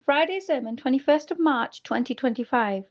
Friday Sermon, 21st of March 2025.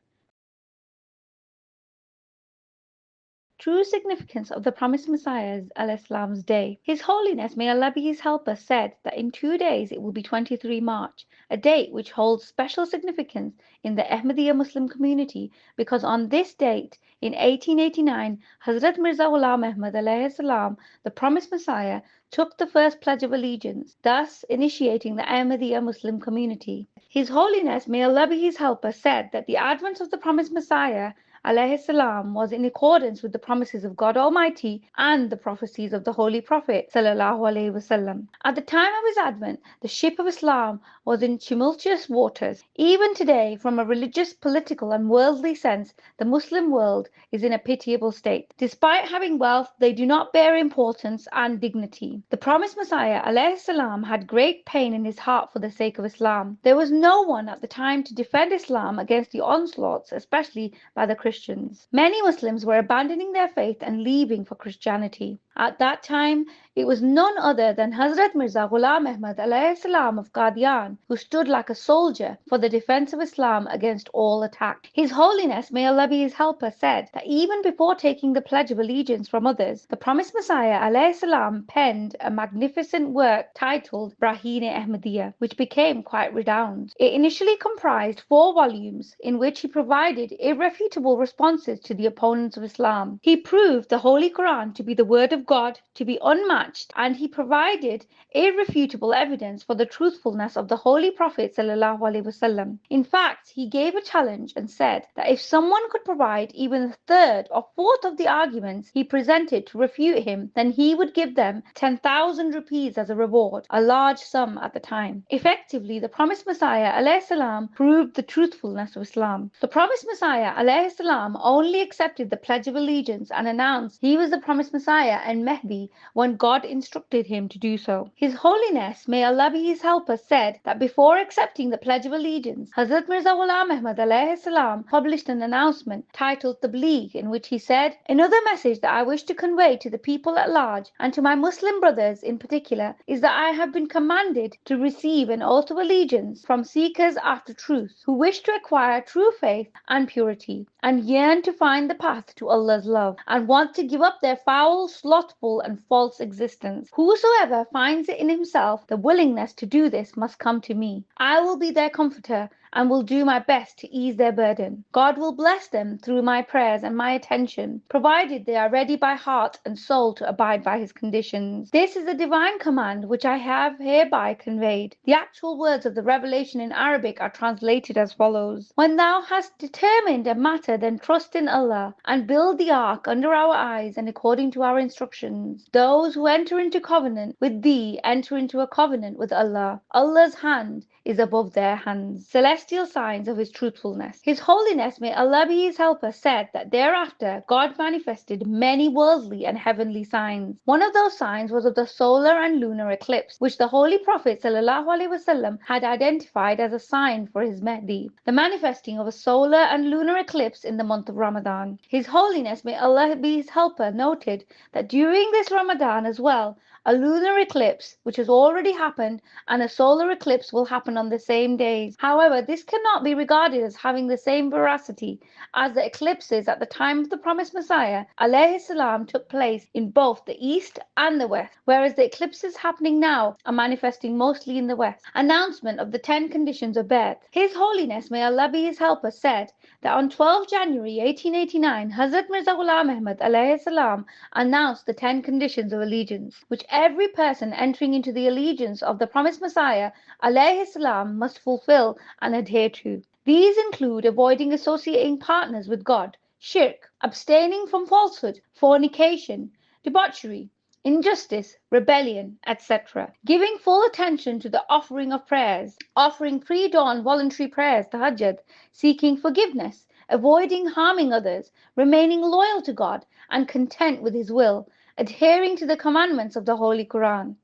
True significance of the promised Messiah's al-Islam's day. His Holiness, may Allah be his helper, said that in 2 days it will be 23 March, a date which holds special significance in the Ahmadiyya Muslim community because on this date in 1889, Hazrat Mirza Ghulam Ahmad alayhi salam, the promised Messiah, took the first pledge of allegiance, thus initiating the Ahmadiyya Muslim community. His Holiness, may Allah be his helper, said that the advent of the promised Messiah alayhi salam was in accordance with the promises of God Almighty and the prophecies of the Holy Prophet sallallahu alaihi wasallam. At the time of his advent, the ship of Islam was in tumultuous waters. Even today, from a religious, political, and worldly sense, the Muslim world is in a pitiable state. Despite having wealth, they do not bear importance and dignity. The promised Messiah alayhi salam had great pain in his heart for the sake of Islam. There was no one at the time to defend Islam against the onslaughts, especially by the Christians. Many Muslims were abandoning their faith and leaving for Christianity. At that time, it was none other than Hazrat Mirza Ghulam Ahmad alayhi salam of Qadian who stood like a soldier for the defense of Islam against all attack. His Holiness, may Allah be his helper, said that even before taking the pledge of allegiance from others, the promised Messiah alayhi salam penned a magnificent work titled Brahine Ahmadiyya, which became quite renowned. It initially comprised 4 volumes in which he provided irrefutable responses to the opponents of Islam. He proved the Holy Quran to be the word of God, to be unmatched, and he provided irrefutable evidence for the truthfulness of the Holy Prophet sallallahu alaihi wasallam. In fact, he gave a challenge and said that if someone could provide even a third or fourth of the arguments he presented to refute him, then he would give them 10,000 rupees as a reward, a large sum at the time. Effectively, the promised Messiah alayhi salam proved the truthfulness of Islam. The promised Messiah alayhi salam only accepted the pledge of allegiance and announced he was the promised Messiah and Mahdi when God instructed him to do so. His Holiness, may Allah be his helper, said that before accepting the pledge of allegiance, Hazrat Mirza Ghulam Ahmad alayhi salam published an announcement titled Tabligh, in which he said, "Another message that I wish to convey to the people at large and to my Muslim brothers in particular is that I have been commanded to receive an oath of allegiance from seekers after truth who wish to acquire true faith and purity and yearn to find the path to Allah's love and want to give up their foul, slothful, and false existence. Whosoever finds it in himself the willingness to do this must come to me. I will be their comforter and will do my best to ease their burden. God will bless them through my prayers and my attention, provided they are ready by heart and soul to abide by his conditions. This is a divine command which I have hereby conveyed." The actual words of the revelation in Arabic are translated as follows: "When thou hast determined a matter, then trust in Allah and build the ark under our eyes and according to our instructions. Those who enter into covenant with thee enter into a covenant with Allah. Allah's hand is above their hands." Celestial signs of his truthfulness. His Holiness, may Allah be his helper, said that thereafter God manifested many worldly and heavenly signs. One of those signs was of the solar and lunar eclipse, which the Holy Prophet sallallahu alaihi wasallam had identified as a sign for his Mahdi, the manifesting of a solar and lunar eclipse in the month of Ramadan. His Holiness, may Allah be his helper, noted that during this Ramadan as well, a lunar eclipse, which has already happened, and a solar eclipse will happen on the same days. However, this cannot be regarded as having the same veracity, as the eclipses at the time of the promised Messiah alayhi salam took place in both the east and the west, whereas the eclipses happening now are manifesting mostly in the west. Announcement of the 10 conditions of birth. His Holiness, may Allah be his helper, said that on 12 January 1889, Hazrat Mirza Ghulam Ahmad alayhi salam announced the 10 conditions of allegiance, which every person entering into the allegiance of the promised Messiah alayhi salam must fulfill and adhere to. These include avoiding associating partners with God, shirk, abstaining from falsehood, fornication, debauchery, injustice, rebellion, etc. Giving full attention to the offering of prayers, offering pre-dawn voluntary prayers, tahajjud, seeking forgiveness, avoiding harming others, remaining loyal to God and content with his will, adhering to the commandments of the Holy Quran.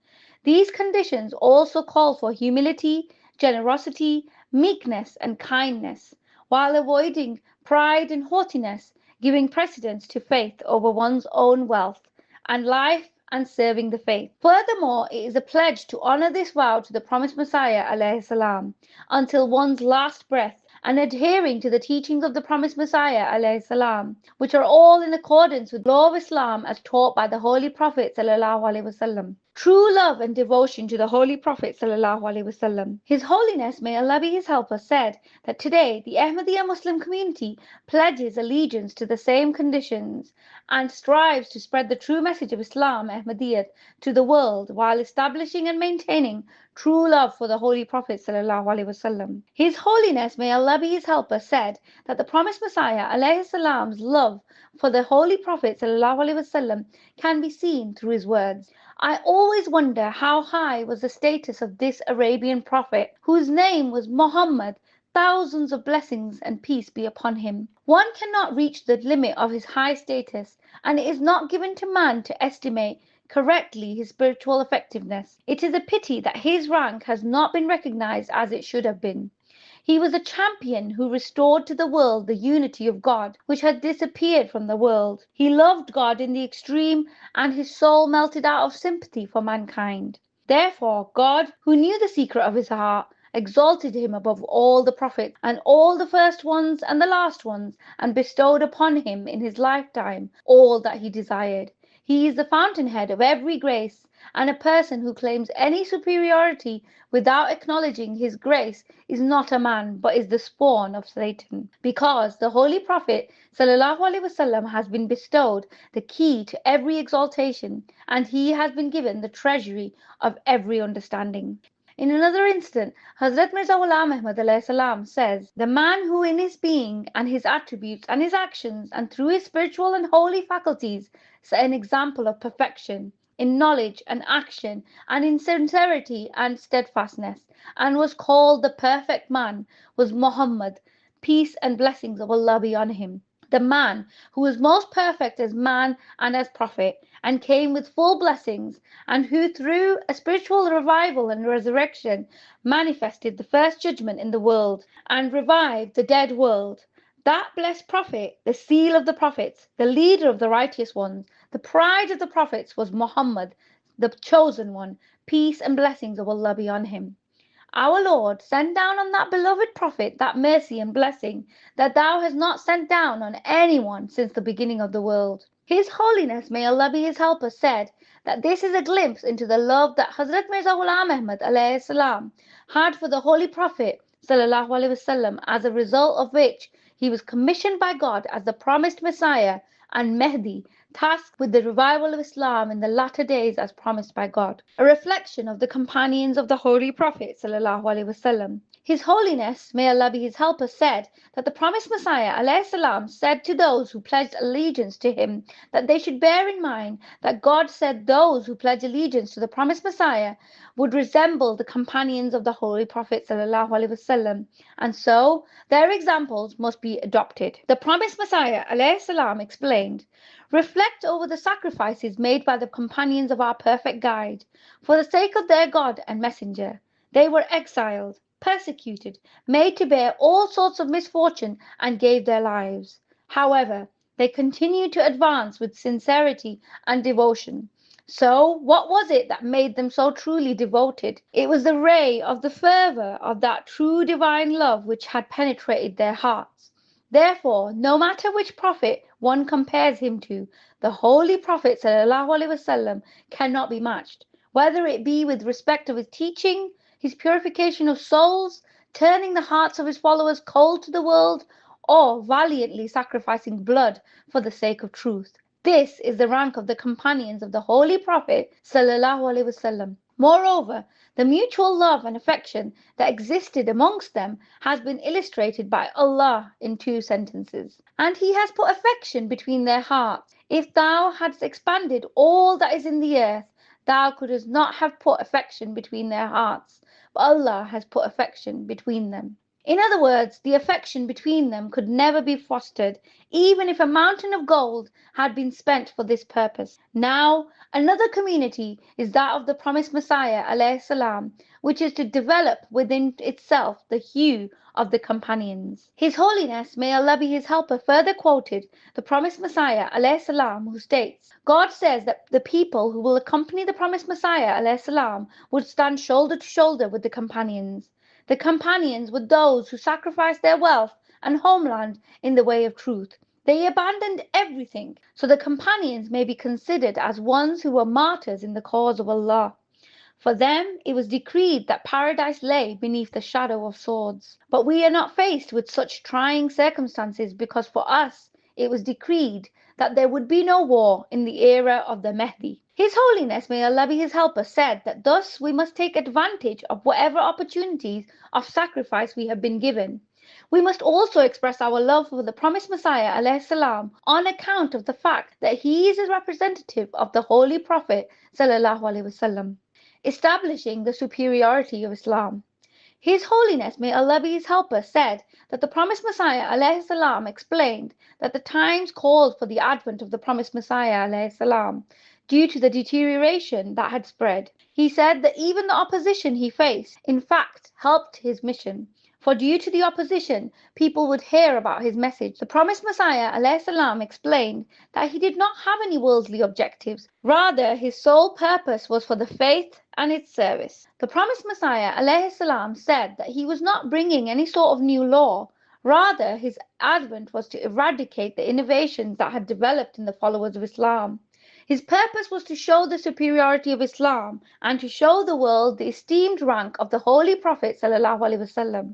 These conditions also call for humility, generosity, meekness, and kindness, while avoiding pride and haughtiness, giving precedence to faith over one's own wealth and life and serving the faith. Furthermore, it is a pledge to honor this vow to the promised Messiah ﷺ until one's last breath, and adhering to the teachings of the promised Messiah ﷺ, which are all in accordance with the law of Islam as taught by the Holy Prophet ﷺ. True love and devotion to the Holy Prophet ﷺ. His Holiness, may Allah be his helper, said that today the Ahmadiyya Muslim community pledges allegiance to the same conditions and strives to spread the true message of Islam, Ahmadiyyat, to the world while establishing and maintaining true love for the Holy Prophet ﷺ. His Holiness, may Allah be his helper, said that the promised Messiah ﷺ's love for the Holy Prophet ﷺ can be seen through his words. I always wonder how high was the status of this Arabian prophet, whose name was Muhammad, thousands of blessings and peace be upon him. One cannot reach the limit of his high status, and it is not given to man to estimate correctly his spiritual effectiveness. It is a pity that his rank has not been recognized as it should have been. He was a champion who restored to the world the unity of God, which had disappeared from the world. He loved God in the extreme, and his soul melted out of sympathy for mankind. Therefore, God, who knew the secret of his heart, exalted him above all the prophets and all the first ones and the last ones, and bestowed upon him in his lifetime all that he desired. He is the fountainhead of every grace, and a person who claims any superiority without acknowledging his grace is not a man, but is the spawn of Satan. Because the Holy Prophet ﷺ has been bestowed the key to every exaltation, and he has been given the treasury of every understanding. In another instant, Hazrat Mirza Ghulam Ahmad ﷺ says, the man who in his being and his attributes and his actions and through his spiritual and holy faculties set an example of perfection in knowledge and action and in sincerity and steadfastness, and was called the perfect man, was Muhammad, peace and blessings of Allah be on him. The man who was most perfect as man and as prophet, and came with full blessings, and who through a spiritual revival and resurrection manifested the first judgment in the world, and revived the dead world. That blessed prophet, the seal of the prophets, the leader of the righteous ones, the pride of the prophets, was Muhammad, the chosen one, peace and blessings of Allah be on him. Our Lord, send down on that beloved prophet that mercy and blessing that thou hast not sent down on anyone since the beginning of the world. His Holiness, may Allah be his helper, said that this is a glimpse into the love that Hazrat Mirza Ghulam Ahmad ﷺ had for the Holy Prophet ﷺ, as a result of which he was commissioned by God as the promised Messiah and Mahdi, tasked with the revival of Islam in the latter days as promised by God. A reflection of the companions of the Holy Prophet ﷺ. His Holiness, may Allah be his helper, said that the promised Messiah ﷺ said to those who pledged allegiance to him that they should bear in mind that God said those who pledge allegiance to the promised Messiah would resemble the companions of the Holy Prophet ﷺ, and so their examples must be adopted. The promised Messiah ﷺ explained, reflect over the sacrifices made by the companions of our perfect guide. For the sake of their God and Messenger, they were exiled, persecuted, made to bear all sorts of misfortune, and gave their lives. However, they continued to advance with sincerity and devotion. So, what was it that made them so truly devoted? It was the ray of the fervor of that true divine love which had penetrated their hearts. Therefore, no matter which prophet one compares him to, the Holy Prophet ﷺ cannot be matched, whether it be with respect of his teaching, his purification of souls, turning the hearts of his followers cold to the world, or valiantly sacrificing blood for the sake of truth. This is the rank of the companions of the Holy Prophet ﷺ. Moreover, the mutual love and affection that existed amongst them has been illustrated by Allah in two sentences. And he has put affection between their hearts. If thou hadst expanded all that is in the earth, thou couldst not have put affection between their hearts, but Allah has put affection between them. In other words, the affection between them could never be fostered, even if a mountain of gold had been spent for this purpose. Now, another community is that of the promised Messiah, alayhi salam, which is to develop within itself the hue of the companions. His Holiness, may Allah be his helper, further quoted the promised Messiah, alayhi salam, who states, God says that the people who will accompany the promised Messiah, alayhi salam, would stand shoulder to shoulder with the companions. The companions were those who sacrificed their wealth and homeland in the way of truth. They abandoned everything, so the companions may be considered as ones who were martyrs in the cause of Allah. For them it was decreed that paradise lay beneath the shadow of swords. But we are not faced with such trying circumstances because for us it was decreed that there would be no war in the era of the Mahdi. His Holiness, may Allah be his helper, said that thus we must take advantage of whatever opportunities of sacrifice we have been given. We must also express our love for the promised Messiah alayhi salam on account of the fact that he is a representative of the Holy Prophet sallallahu alaihi wasallam, establishing the superiority of Islam. His Holiness, may Allah be his helper, said that the promised Messiah alayhi salam explained that the times called for the advent of the promised Messiah alayhi salam due to the deterioration that had spread. He said that even the opposition he faced, in fact, helped his mission. For due to the opposition, people would hear about his message. The promised Messiah alayhi salam explained that he did not have any worldly objectives. Rather, his sole purpose was for the faith and its service. The promised Messiah alayhi salam said that he was not bringing any sort of new law. Rather, his advent was to eradicate the innovations that had developed in the followers of Islam. His purpose was to show the superiority of Islam and to show the world the esteemed rank of the Holy Prophet sallallahu alaihi wasallam.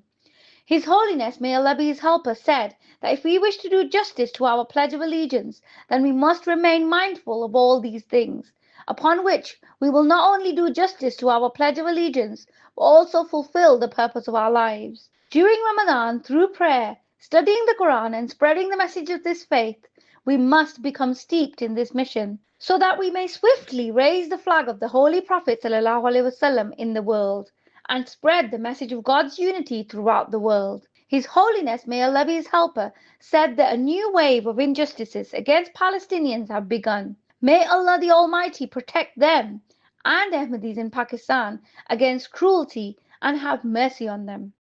His Holiness, may Allah be his helper, said that if we wish to do justice to our pledge of allegiance, then we must remain mindful of all these things, upon which we will not only do justice to our pledge of allegiance, but also fulfill the purpose of our lives. During Ramadan, through prayer, studying the Quran and spreading the message of this faith, we must become steeped in this mission, so that we may swiftly raise the flag of the Holy Prophet ﷺ in the world and spread the message of God's unity throughout the world. His Holiness, may Allah be his helper, said that a new wave of injustices against Palestinians have begun. May Allah the Almighty protect them and Ahmadis in Pakistan against cruelty and have mercy on them.